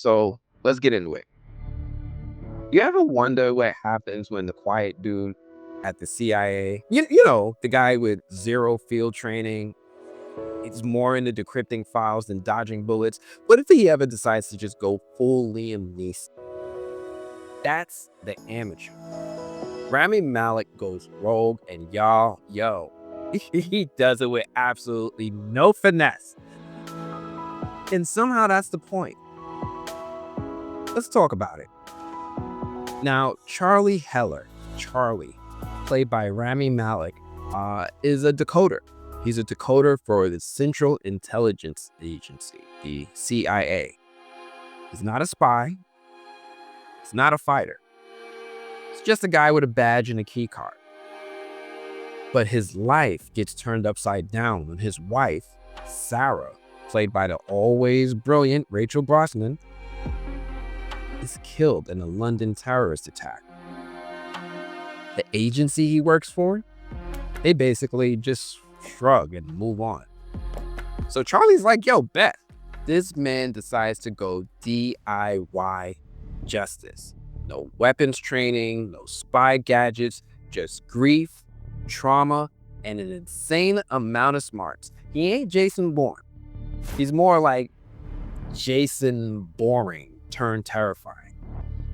So let's get into it. You ever wonder what happens when the quiet dude at the CIA, the guy with zero field training, is more into decrypting files than dodging bullets? What if he ever decides to just go full Liam Neeson? That's the amateur. Rami Malek goes rogue, and he does it with absolutely no finesse. And somehow that's the point. Let's talk about it. Now, Charlie Heller, played by Rami Malek, is a decoder. He's a decoder for the Central Intelligence Agency, the CIA. He's not a spy. He's not a fighter. He's just a guy with a badge and a key card. But his life gets turned upside down when his wife, Sarah, played by the always brilliant Rachel Brosnahan, is killed in a London terrorist attack. The agency he works for, they basically just shrug and move on. So Charlie's like, yo, bet. This man decides to go DIY justice. No weapons training, no spy gadgets, just grief, trauma, and an insane amount of smarts. He ain't Jason Bourne. He's more like Jason Boring turned terrifying.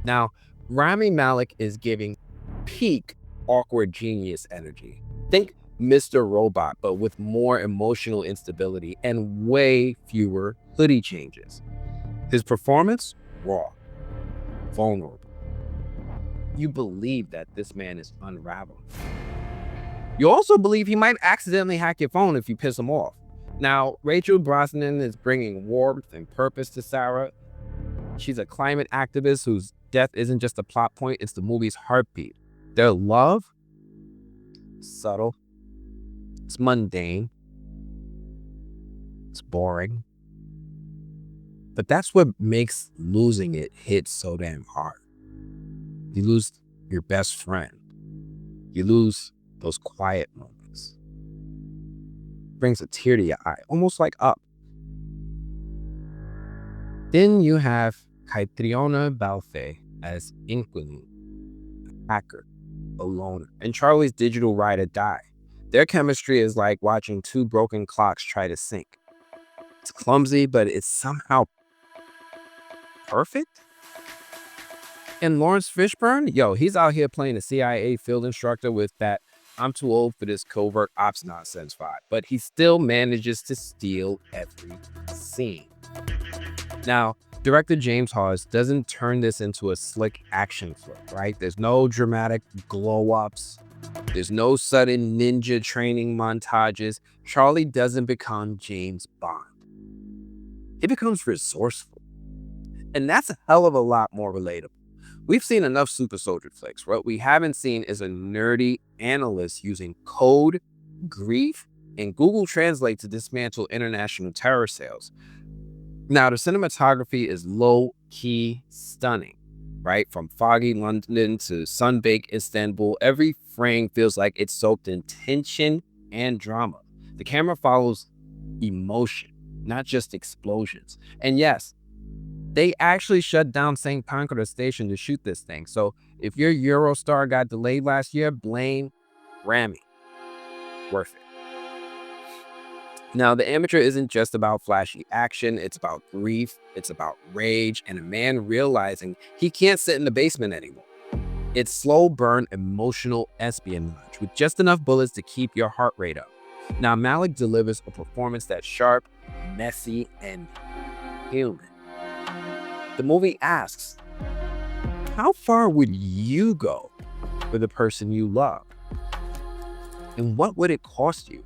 Now, Rami Malek is giving peak awkward genius energy. Think Mr. Robot, but with more emotional instability and way fewer hoodie changes. His performance, raw, vulnerable. You believe that this man is unraveled. You also believe he might accidentally hack your phone if you piss him off. Now, Rachel Brosnahan is bringing warmth and purpose to Sarah. She's a climate activist whose death isn't just a plot point, it's the movie's heartbeat. Their love, subtle, it's mundane, it's boring. But that's what makes losing it hit so damn hard. You lose your best friend. You lose those quiet moments. Brings a tear to your eye, almost like Up. Then you have Caitriona Balfe as Inquiline, a hacker, a loner, and Charlie's digital ride or die. Their chemistry is like watching two broken clocks try to sync. It's clumsy, but it's somehow perfect. And Laurence Fishburne, he's out here playing a CIA field instructor with that I'm too old for this covert ops nonsense vibe, but he still manages to steal every scene. Now, director James Hawes doesn't turn this into a slick action flick, right? There's no dramatic glow-ups. There's no sudden ninja training montages. Charlie doesn't become James Bond. He becomes resourceful. And that's a hell of a lot more relatable. We've seen enough super soldier flicks. What we haven't seen is a nerdy analyst using code, grief, and Google Translate to dismantle international terror cells. Now, the cinematography is low-key stunning, right? From foggy London to sun-baked Istanbul, every frame feels like it's soaked in tension and drama. The camera follows emotion, not just explosions. And yes, they actually shut down St. Pancras Station to shoot this thing. So if your Eurostar got delayed last year, blame Rami. Worth it. Now, The Amateur isn't just about flashy action. It's about grief. It's about rage and a man realizing he can't sit in the basement anymore. It's slow burn emotional espionage with just enough bullets to keep your heart rate up. Now, Malek delivers a performance that's sharp, messy, and human. The movie asks, how far would you go for the person you love? And what would it cost you?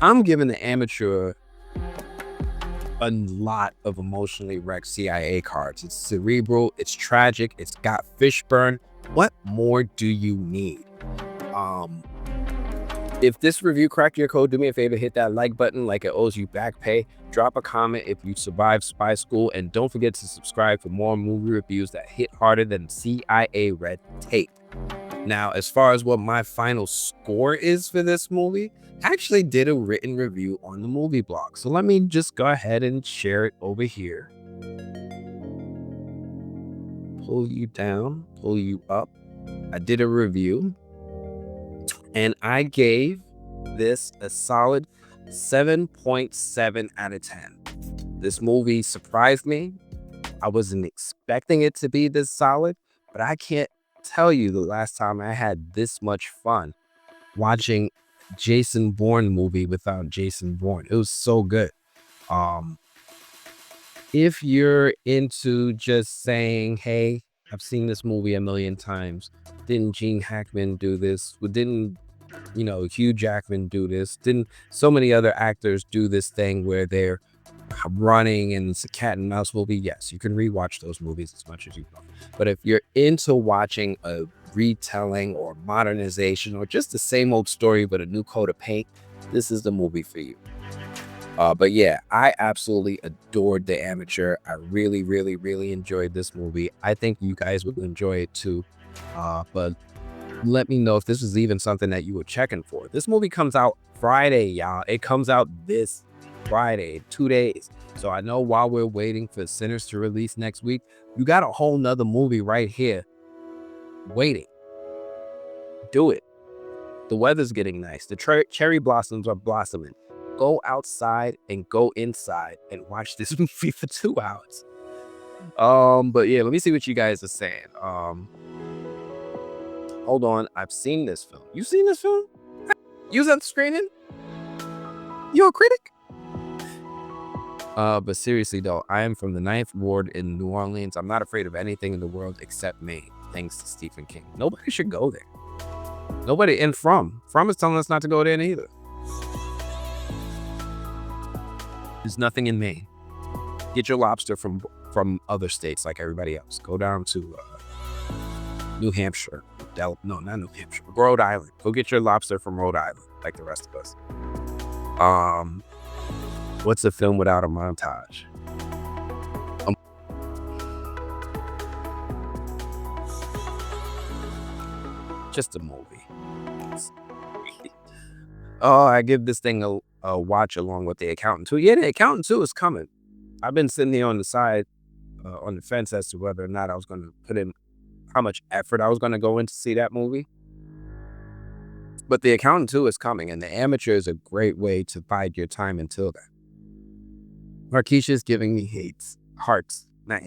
I'm giving The Amateur a lot of emotionally wrecked CIA cards. It's cerebral, it's tragic, it's got Fishburne. What more do you need? If this review cracked your code, do me a favor, hit that like button like it owes you back pay. Drop a comment if you survived spy school, and don't forget to subscribe for more movie reviews that hit harder than CIA red tape. Now, as far as what my final score is for this movie, I actually did a written review on the movie blog. So let me just go ahead and share it over here. pull you down, pull you up. I did a review and I gave this a solid 7.7 out of 10. This movie surprised me. I wasn't expecting it to be this solid, but I can't tell you the last time I had this much fun watching Jason Bourne movie without Jason Bourne. It was so good. If you're into just saying, hey, I've seen this movie a million times. Didn't Gene Hackman do this? Didn't, Hugh Jackman do this? Didn't so many other actors do this thing where they're running and it's a cat and mouse movie? Yes, you can rewatch those movies as much as you want. But if you're into watching a retelling or modernization or just the same old story but a new coat of paint, this is the movie for you. But yeah, I absolutely adored The Amateur. I really, really, really enjoyed this movie. I think you guys would enjoy it too. But let me know if this is even something that you were checking for. This movie comes out Friday, y'all. It comes out this Friday, 2 days. So I know while we're waiting for Sinners to release next week, you got a whole nother movie right here waiting. Do it. The weather's getting nice. The cherry blossoms are blossoming. Go outside and go inside and watch this movie for 2 hours. But yeah, let me see what you guys are saying. Hold on. I've seen this film. You seen this film? You was at the screening? You a critic? But seriously though, I am from the 9th Ward in New Orleans. I'm not afraid of anything in the world except Maine, thanks to Stephen King. Nobody should go there. Nobody. And From is telling us not to go there neither. There's nothing in Maine. Get your lobster from other states like everybody else. Go down to New Hampshire. No, not New Hampshire. Rhode Island. Go get your lobster from Rhode Island like the rest of us. What's a film without a montage? Just a movie. Oh, I give this thing a watch along with The Accountant 2. Yeah, The Accountant 2 is coming. I've been sitting here on the side, on the fence as to whether or not I was going to put in how much effort I was going to go in to see that movie. But The Accountant 2 is coming, and The Amateur is a great way to bide your time until then. Marquisha's giving me hearts. No,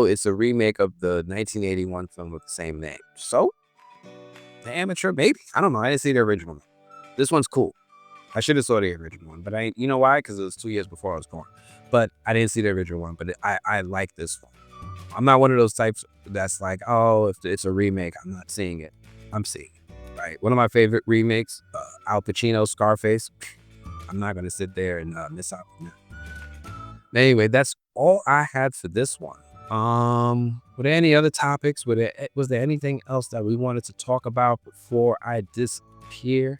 it's a remake of the 1981 film with the same name. So, The Amateur, maybe? I don't know. I didn't see the original one. This one's cool. I should have saw the original one, but you know why? Because it was 2 years before I was born. But I didn't see the original one, but I like this one. I'm not one of those types that's like, oh, if it's a remake, I'm not seeing it. I'm seeing it, right? One of my favorite remakes, Al Pacino, Scarface. I'm not going to sit there and miss out on that. Anyway, that's all I had for this one. Were there any other topics? Was there anything else that we wanted to talk about before I disappear?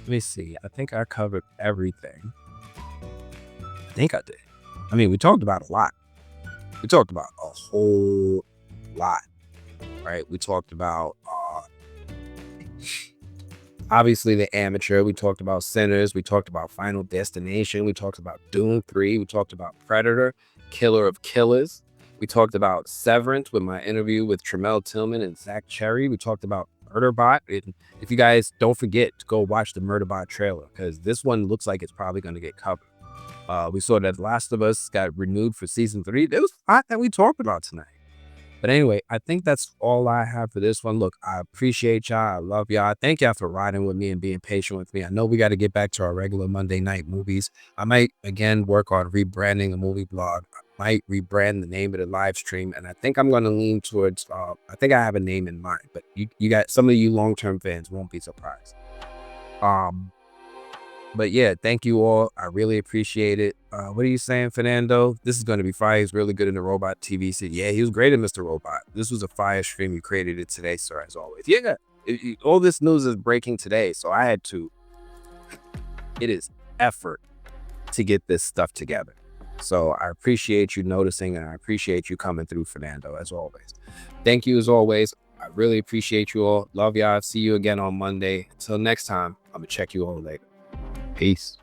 Let me see. I think I covered everything. I think I did. I mean, we talked about a lot. We talked about a whole lot, right? We talked about, obviously, The Amateur. We talked about Sinners. We talked about Final Destination. We talked about Doom 3. We talked about Predator, Killer of Killers. We talked about Severance with my interview with Tramell Tillman and Zach Cherry. We talked about Murderbot. If you guys don't forget to go watch the Murderbot trailer, because this one looks like it's probably going to get covered. We saw that Last of Us got renewed for season 3. There was a lot that we talked about tonight. But anyway, I think that's all I have for this one. Look, I appreciate y'all. I love y'all. Thank y'all for riding with me and being patient with me. I know we got to get back to our regular Monday night movies. I might, again, work on rebranding the movie blog. I might rebrand the name of the live stream. And I think I'm going to lean towards, I think I have a name in mind. But you got some of you long-term fans won't be surprised. But yeah, thank you all. I really appreciate it. What are you saying, Fernando? This is going to be fire. He's really good in the Robot TV series. Yeah, he was great in Mr. Robot. This was a fire stream. You created it today, sir, as always. Yeah, all this news is breaking today, so I had to. It is effort to get this stuff together. So I appreciate you noticing, and I appreciate you coming through, Fernando, as always. Thank you, as always. I really appreciate you all. Love y'all. See you again on Monday. Until next time, I'm going to check you all later. Peace.